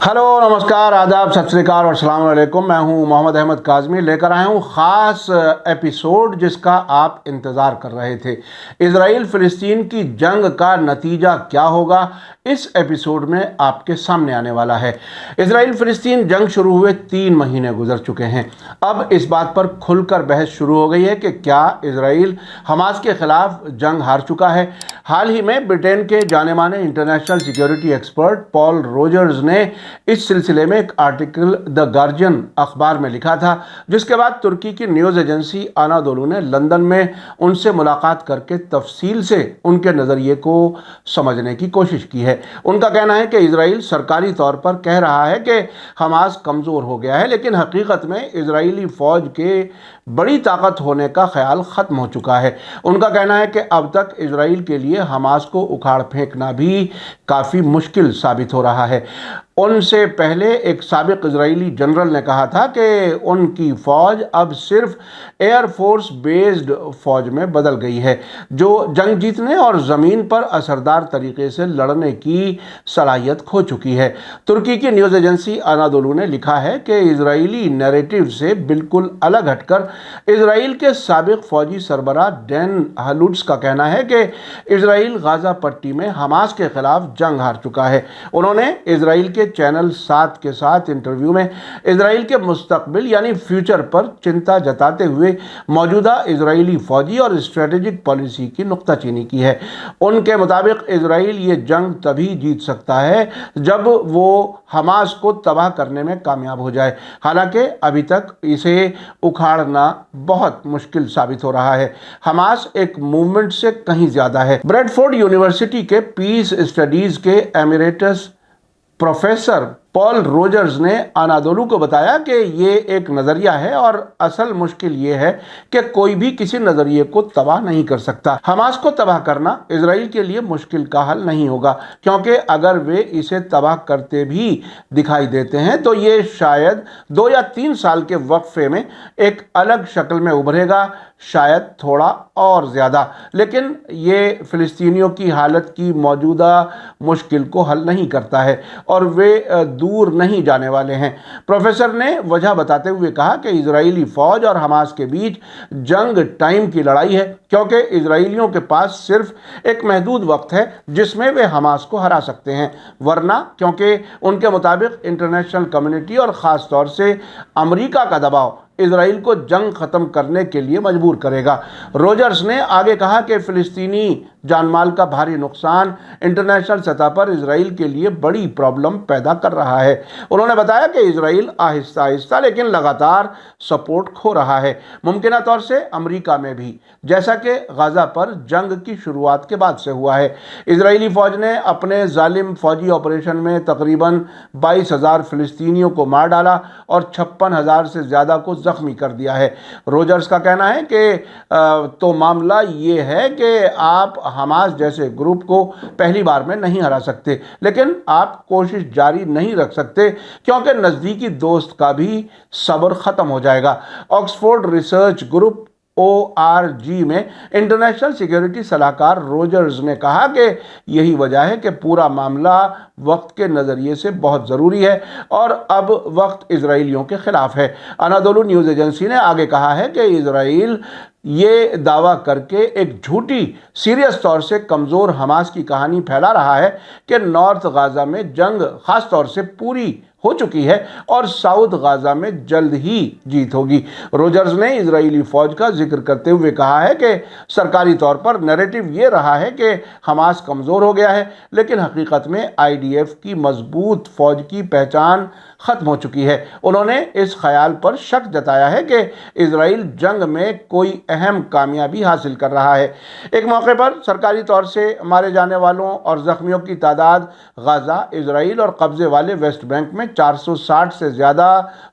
Hello, नमस्कार, आदाब, सत श्री अकाल और अस्सलाम वालेकुम। मैं हूं मोहम्मद अहमद काज़मी। लेकर आया हूं ख़ास एपिसोड जिसका आप इंतज़ार कर रहे थे। इजराइल फ़िलिस्तीन की जंग का नतीजा क्या होगा, इस एपिसोड में आपके सामने आने वाला है। इजराइल फ़िलिस्तीन जंग शुरू हुए 3 महीने गुजर चुके हैं। अब इस बात पर खुलकर बहस शुरू हो गई है कि क्या इजराइल हमास के खिलाफ जंग हार चुका है। हाल ही में ब्रिटेन के जाने माने international security expert Paul Rogers ने इस सिलसिले में एक आर्टिकल द गार्जियन अखबार में लिखा था, जिसके बाद तुर्की की न्यूज़ एजेंसी अनादोलू ने लंदन में उनसे मुलाकात करके तफसील से उनके नज़रिए को समझने की कोशिश की है। उनका कहना है कि इजराइल सरकारी तौर पर कह रहा है कि हमास कमज़ोर हो गया है, लेकिन हकीकत में इजरायली फ़ौज के बड़ी ताकत होने का ख्याल ख़त्म हो चुका है। उनका कहना है कि अब तक इजराइल के लिए हमास को उखाड़ फेंकना भी काफ़ी मुश्किल साबित हो रहा है। उनसे पहले एक साबिक इजरायली जनरल ने कहा था कि उनकी फ़ौज अब सिर्फ एयरफोर्स बेस्ड फ़ौज में बदल गई है, जो जंग जीतने और ज़मीन पर असरदार तरीके से लड़ने की सलाहियत खो चुकी है। तुर्की की न्यूज़ एजेंसी अनादोलू ने लिखा है कि इजरायली नैरेटिव से बिल्कुल अलग हटकर इजराइल के साबिक फ़ौजी सरबराह डैन हलुट्स का कहना है कि इजराइल गाज़ा पट्टी में हमास के खिलाफ जंग हार चुका है। उन्होंने इजराइल के चैनल 7 के साथ इंटरव्यू में इजराइल के मुस्तकबिल यानी फ्यूचर पर चिंता जताते हुए मौजूदा इजरायली फौजी और स्ट्रेटेजिक पॉलिसी की नुक्ताचीनी की है। उनके मुताबिक इजराइल ये जंग तभी जीत सकता है जब वो हमास को तबाह करने में कामयाब हो जाए। हालांकि अभी तक इसे उखाड़ना बहुत मुश्किल साबित हो रहा है। हमास एक मूवमेंट से कहीं ज्यादा है। ब्रेडफोर्ड यूनिवर्सिटी के पीस स्टडीज के एमिरेटस प्रोफेसर पॉल रोजर्स ने अनादोलू को बताया कि ये एक नज़रिया है और असल मुश्किल ये है कि कोई भी किसी नज़रिए को तबाह नहीं कर सकता। हमास को तबाह करना इजराइल के लिए मुश्किल का हल नहीं होगा, क्योंकि अगर वे इसे तबाह करते भी दिखाई देते हैं तो ये शायद 2 या 3 साल के वक्फे में एक अलग शक्ल में उभरेगा, शायद थोड़ा और ज़्यादा। लेकिन ये फ़िलिस्तीनियों की हालत की मौजूदा मुश्किल को हल नहीं करता है और वे दूर नहीं जाने वाले हैं। प्रोफेसर ने वजह बताते हुए कहा कि इजरायली फ़ौज और हमास के बीच जंग टाइम की लड़ाई है, क्योंकि इजरायलियों के पास सिर्फ एक महदूद वक्त है जिसमें वे हमास को हरा सकते हैं, वरना क्योंकि उनके मुताबिक इंटरनेशनल कम्युनिटी और ख़ास तौर से अमेरिका का दबाव इजराइल को जंग ख़त्म करने के लिए मजबूर करेगा। रोजर्स ने आगे कहा कि फ़िलिस्तीनी जानमाल का भारी नुकसान इंटरनेशनल सतह पर इजराइल के लिए बड़ी प्रॉब्लम पैदा कर रहा है। उन्होंने बताया कि इजराइल आहिस्ता आहिस्ता लेकिन लगातार सपोर्ट खो रहा है, मुमकिन तौर से अमेरिका में भी, जैसा कि गाज़ा पर जंग की शुरुआत के बाद से हुआ है। इजरायली फ़ौज ने अपने जालिम फ़ौजी ऑपरेशन में तकरीबन 22,000 फ़िलिस्तीनियों को मार डाला और 56,000 से ज़्यादा को ज़ख्मी कर दिया है। रोजर्स का कहना है कि तो मामला ये है कि आप हमास जैसे ग्रुप को पहली बार में नहीं हरा सकते, लेकिन आप कोशिश जारी नहीं रख सकते, क्योंकि नज़दीकी दोस्त का भी सब्र ख़त्म हो जाएगा। ऑक्सफोर्ड रिसर्च ग्रुप ORG में इंटरनेशनल सिक्योरिटी सलाहकार रोजर्स ने कहा कि यही वजह है कि पूरा मामला वक्त के नज़रिए से बहुत ज़रूरी है और अब वक्त इजरायलियों के खिलाफ है। अनादोलू न्यूज़ एजेंसी ने आगे कहा है कि इजराइल ये दावा करके एक झूठी सीरियस तौर से कमज़ोर हमास की कहानी फैला रहा है कि नॉर्थ गाज़ा में जंग ख़ास तौर से पूरी हो चुकी है और साउथ गाज़ा में जल्द ही जीत होगी। रोजर्स ने इजरायली फ़ौज का जिक्र करते हुए कहा है कि सरकारी तौर पर नैरेटिव ये रहा है कि हमास कमज़ोर हो गया है, लेकिन हकीकत में IDF की मजबूत फ़ौज की पहचान ख़त्म हो चुकी है। उन्होंने इस ख्याल पर शक जताया है कि इजराइल जंग में कोई अहम कामयाबी हासिल कर रहा है। एक मौके पर सरकारी तौर से मारे जाने वालों और ज़ख्मियों की तादाद गाज़ा, इजराइल और कब्ज़े वाले वेस्ट बैंक में 460 से ज़्यादा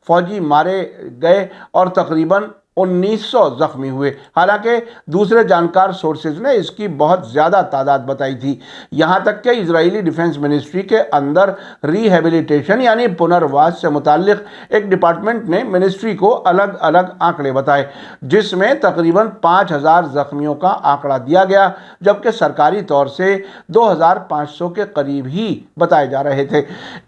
फ़ौजी मारे गए और तकरीबन 1900 जख्मी हुए। हालांकि दूसरे जानकार सोर्सेज ने इसकी बहुत ज़्यादा तादाद बताई थी। यहाँ तक कि इजरायली डिफेंस मिनिस्ट्री के अंदर रिहेबिलिटेशन यानी पुनर्वास से मुताल्लिक एक डिपार्टमेंट ने मिनिस्ट्री को अलग अलग आंकड़े बताए, जिसमें तकरीबन 5000 जख्मियों का आंकड़ा दिया गया, जबकि सरकारी तौर से 2500 के करीब ही बताए जा रहे थे।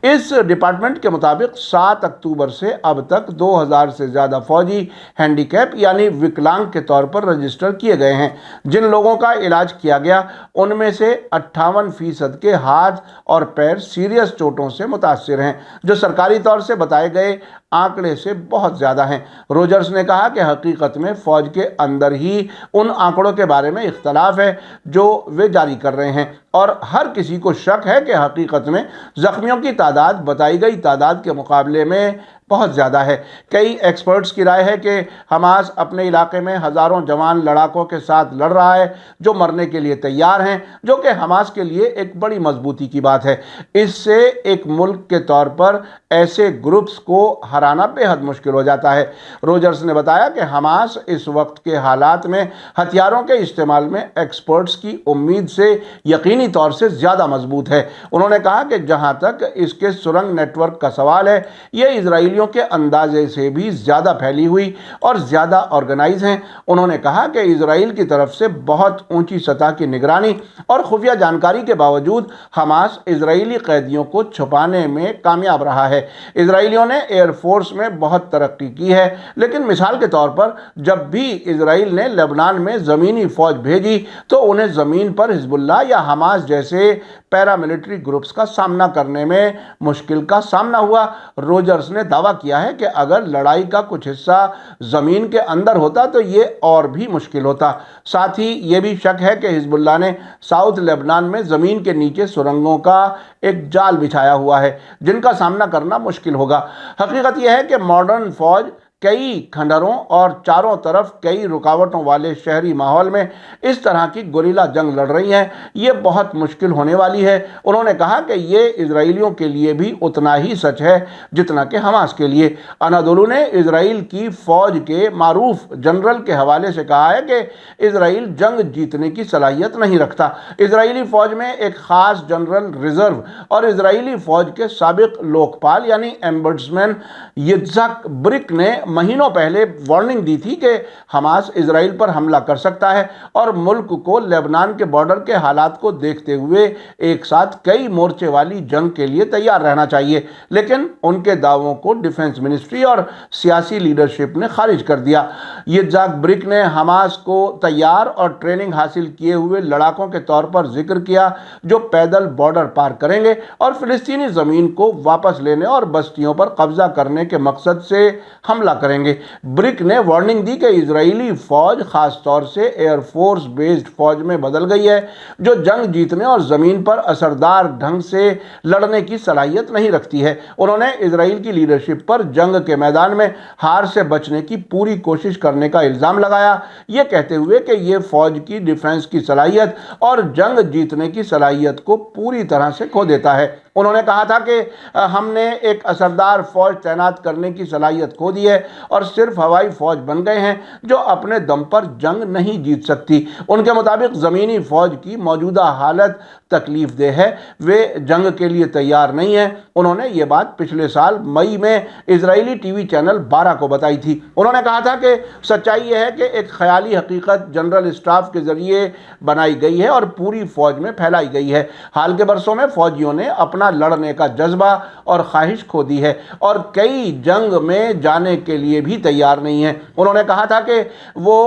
इस डिपार्टमेंट के मुताबिक 7 अक्टूबर से अब तक 2000 से ज़्यादा फौजी हैंडीकैप यानी विकलांग के तौर पर रजिस्टर किए गए हैं। जिन लोगों का इलाज किया गया उनमें से 58% के हाथ और पैर सीरियस चोटों से मुतासिर हैं, जो सरकारी तौर से बताए गए आंकड़े से बहुत ज़्यादा हैं। रोजर्स ने कहा कि हकीकत में फ़ौज के अंदर ही उन आंकड़ों के बारे में इख्तलाफ है जो वे जारी कर रहे हैं, और हर किसी को शक है कि हकीकत में ज़ख्मियों की तादाद बताई गई तादाद के मुकाबले में बहुत ज़्यादा है। कई एक्सपर्ट्स की राय है कि हमास अपने इलाके में हज़ारों जवान लड़ाकों के साथ लड़ रहा है जो मरने के लिए तैयार हैं, जो कि हमास के लिए एक बड़ी मजबूती की बात है। इससे एक मुल्क के तौर पर ऐसे ग्रुप्स को हराना बेहद मुश्किल हो जाता है। रोजर्स ने बताया कि हमास इस वक्त के हालात में हथियारों के इस्तेमाल में एक्सपर्ट्स की उम्मीद से यकीनी तौर से ज़्यादा मजबूत है। उन्होंने कहा कि जहाँ तक इसके सुरंग नेटवर्क का सवाल है, ये इजरायलियों के अंदाजे से भी ज़्यादा फैली हुई और ज़्यादा ऑर्गेनाइज हैं। उन्होंने कहा कि इजराइल की तरफ से बहुत ऊंची सतह की निगरानी और खुफिया जानकारी के बावजूद हमास इजरायली कैदियों को छुपाने में कामयाब रहा है। इजरायलियों ने एयरफोर्स में बहुत तरक्की की है, लेकिन मिसाल के तौर पर जब भी इजराइल ने लेबनान में ज़मीनी फ़ौज भेजी तो उन्हें ज़मीन पर हिजबुल्लाह या हमास जैसे पैरामिलिट्री ग्रुप्स का सामना करने में मुश्किल का सामना हुआ। रोजर्स ने दावा किया है कि अगर लड़ाई का कुछ हिस्सा ज़मीन के अंदर होता तो ये और भी मुश्किल होता। साथ ही ये भी शक है कि हिजबुल्लाह ने साउथ लेबनान में ज़मीन के नीचे सुरंगों का एक जाल बिछाया हुआ है, जिनका सामना करना मुश्किल होगा। हकीकत यह है कि मॉडर्न फ़ौज कई खंडरों और चारों तरफ कई रुकावटों वाले शहरी माहौल में इस तरह की गुरिल्ला जंग लड़ रही है। ये बहुत मुश्किल होने वाली है। उन्होंने कहा कि ये इजरायलियों के लिए भी उतना ही सच है जितना कि हमास के लिए। अनादोलू ने इजराइल की फ़ौज के मारूफ जनरल के हवाले से कहा है कि इजराइल जंग जीतने की सलाहियत नहीं रखता। इजरायली फ़ौज में एक ख़ास जनरल रिजर्व और इजरायली फ़ौज के साबिक लोकपाल यानी एम्बर्ड्समैन यित्ज़हाक ब्रिक ने महीनों पहले वार्निंग दी थी कि हमास इजराइल पर हमला कर सकता है और मुल्क को लेबनान के बॉर्डर के हालात को देखते हुए एक साथ कई मोर्चे वाली जंग के लिए तैयार रहना चाहिए। लेकिन उनके दावों को डिफेंस मिनिस्ट्री और सियासी लीडरशिप ने खारिज कर दिया। यित्ज़हाक ब्रिक ने हमास को तैयार और ट्रेनिंग हासिल किए हुए लड़ाकों के तौर पर जिक्र किया जो पैदल बॉर्डर पार करेंगे और फिलिस्तीनी ज़मीन को वापस लेने और बस्तियों पर कब्जा करने के मकसद से हमला करेंगे। ब्रिक ने वार्निंग दी कि इजरायली फ़ौज खास तौर से एयरफोर्स बेस्ड फ़ौज में बदल गई है, जो जंग जीतने और ज़मीन पर असरदार ढंग से लड़ने की सलाहियत नहीं रखती है। उन्होंने इजराइल की लीडरशिप पर जंग के मैदान में हार से बचने की पूरी कोशिश करने का इल्ज़ाम लगाया, ये कहते हुए कि ये फ़ौज की डिफेंस की सलाहियत और जंग जीतने की सलाहियत को पूरी तरह से खो देता है। उन्होंने कहा था कि हमने एक असरदार फ़ौज तैनात करने की सलाहियत खो दी है और सिर्फ हवाई फ़ौज बन गए हैं जो अपने दम पर जंग नहीं जीत सकती। उनके मुताबिक ज़मीनी फ़ौज की मौजूदा हालत तकलीफ दे है, वे जंग के लिए तैयार नहीं है। उन्होंने ये बात पिछले साल मई में इजरायली टीवी चैनल 12 को बताई थी। उन्होंने कहा था कि सच्चाई यह है कि एक ख्याली हकीकत जनरल स्टाफ के ज़रिए बनाई गई है और पूरी फ़ौज में फैलाई गई है। हाल के बरसों में फ़ौजियों ने अपना लड़ने का जज्बा और ख्वाहिश खो दी है और कई जंग में जाने के लिए भी तैयार नहीं है। उन्होंने कहा था कि वो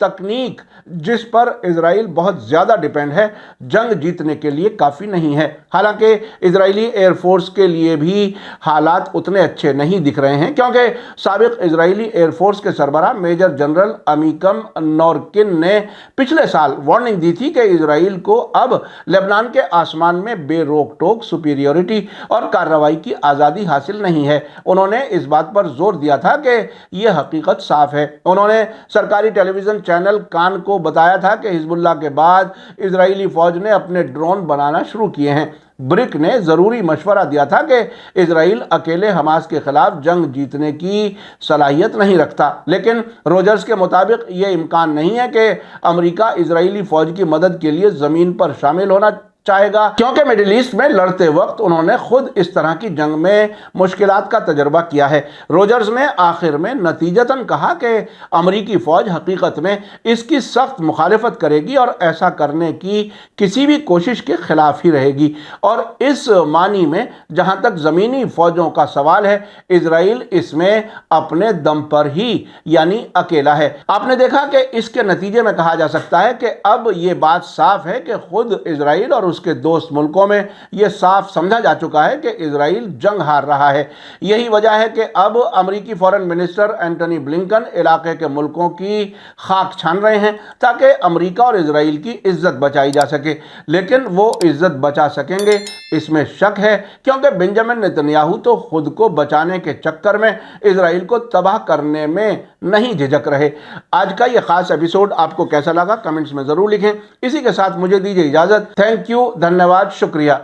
तकनीक जिस पर इजराइल बहुत ज़्यादा डिपेंड है जंग जीतने के लिए काफ़ी नहीं है। हालांकि इजरायली एयरफोर्स के लिए भी हालात उतने अच्छे नहीं दिख रहे हैं, क्योंकि साबिक इजरायली एयरफोर्स के सरबराह मेजर जनरल अमीकम नोरकिन ने पिछले साल वार्निंग दी थी कि इजराइल को अब लेबनान के आसमान में बेरोक टोक सुपीरियरिटी और कार्रवाई की आज़ादी हासिल नहीं है। उन्होंने इस बात पर जोर दिया था कि यह हकीकत साफ है। उन्होंने सरकारी टेलीविज़न चैनल कान को बताया था कि हिजबुल्लाह के बाद इजरायली फ़ौज ने अपने ड्रोन बनाना शुरू किए हैं ब्रिक ने ज़रूरी मशवरा दिया था कि इजराइल अकेले हमास के खिलाफ जंग जीतने की सलाहियत नहीं रखता, लेकिन रॉजर्स के मुताबिक ये इम्कान नहीं है कि अमेरिका इजरायली फ़ौज की मदद के लिए ज़मीन पर शामिल होना चाहेगा, क्योंकि मिडिल ईस्ट में लड़ते वक्त उन्होंने खुद इस तरह की जंग में मुश्किलात का तजर्बा किया है। रॉजर्स ने आखिर में नतीजतन कहा कि अमरीकी फ़ौज हकीकत में इसकी सख्त मुखालिफत करेगी और ऐसा करने की किसी भी कोशिश के खिलाफ ही रहेगी, और इस मानी में जहाँ तक ज़मीनी फ़ौजों का सवाल है, इजराइल इसमें अपने दम पर ही यानी अकेला है। आपने देखा कि इसके नतीजे में कहा जा सकता है कि अब ये बात साफ है कि खुद इजराइल और उसके दोस्त मुल्कों में यह साफ समझा जा चुका है कि इजराइल जंग हार रहा है। यही वजह है कि अब अमेरिकी फॉरेन मिनिस्टर एंटनी ब्लिंकन इलाके के मुल्कों की खाक छान रहे हैं ताकि अमेरिका और इजराइल की इज्जत बचाई जा सके, लेकिन वो इज्जत बचा सकेंगे इसमें शक है, क्योंकि बेंजामिन नेतन्याहू तो खुद को बचाने के चक्कर में इजराइल को तबाह करने में नहीं झिझक रहे। आज का ये खास एपिसोड आपको कैसा लगा कमेंट्स में ज़रूर लिखें। इसी के साथ मुझे दीजिए इजाज़त। थैंक यू, धन्यवाद, शुक्रिया।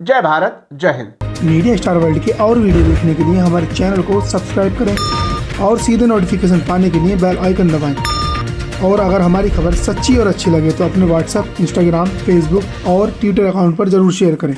जय भारत, जय हिंद। मीडिया स्टार वर्ल्ड के और वीडियो देखने के लिए हमारे चैनल को सब्सक्राइब करें और सीधे नोटिफिकेशन पाने के लिए बेल आइकन दबाएं। और अगर हमारी खबर सच्ची और अच्छी लगे तो अपने व्हाट्सएप, इंस्टाग्राम, फेसबुक और ट्विटर अकाउंट पर ज़रूर शेयर करें।